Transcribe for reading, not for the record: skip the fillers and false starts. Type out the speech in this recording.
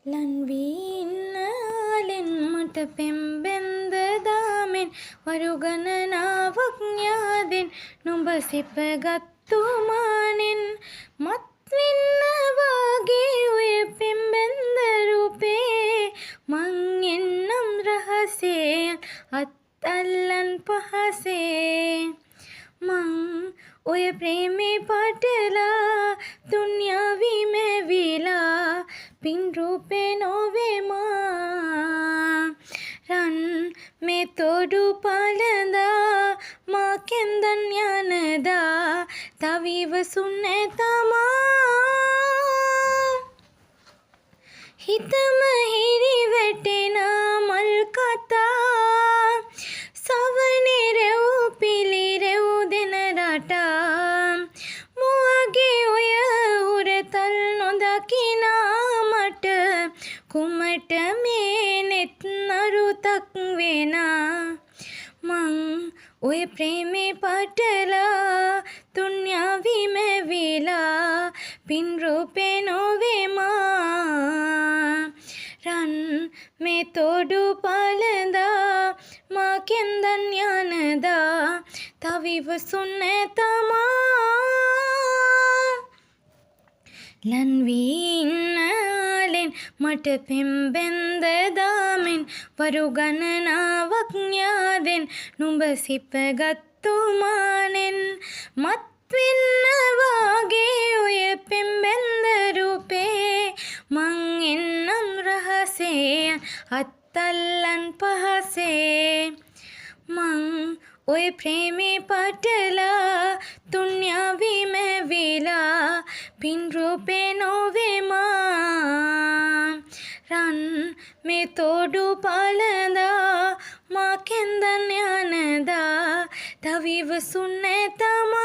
ලන්වීන්නලෙන් මට පෙම්බෙන්ද දාමෙන් වරුගණනාවක් ඥාදෙන් නුඹ සිපගත්තු මානෙන් මත්වෙන්න වාගේ ඔය පෙම්බෙන්ද රූපේ මං එන්නම් රහසේ අත්අල්ලන් පහසේ මං ඔය ප්‍රේමේ පටලා දුන්යාවි මැවිලා පින් රූපේ නොවේ මා රන් මේ තොඩු පළඳා මා කෙන්දන් යනදා තවිවසුන් තමා හිතම හිරි වැටෙන මල් කතා සවනේ රෙව් පිළිරෙව් දෙන රටා මුවගේ ඔය උරතල් නොදකිනා මට කුමට මේ නෙත් නරුතක් වෙනා මං ඔය ප්‍රේමේ පටලා දුන්යාවි මැවිලා පින් රූපේ නොවේ මා රන් මේ තොඩු පළඳා මා කෙන්දන් යනදා තවිවසුන් තමා ලන්වීන්නලෙන් මට පෙම්බෙන්ද දාමෙන් වරුගණනාවක් ඥාදෙන් නුඹ සිපගත්තු මානෙන් මත්වෙන්න වාගේ ඔය පෙම්බෙන්ද රූපේ මං එන්නම් රහසේ අත්අල්ලන් පහසේ මං ඔය ප්‍රේමේ පටලා දුන්යාවි මැවිලා පින් රූපේ නොවේ මා රන් මේ තොඩු පළඳා මා කෙන්දන් යනදා තවිවසුන් තමා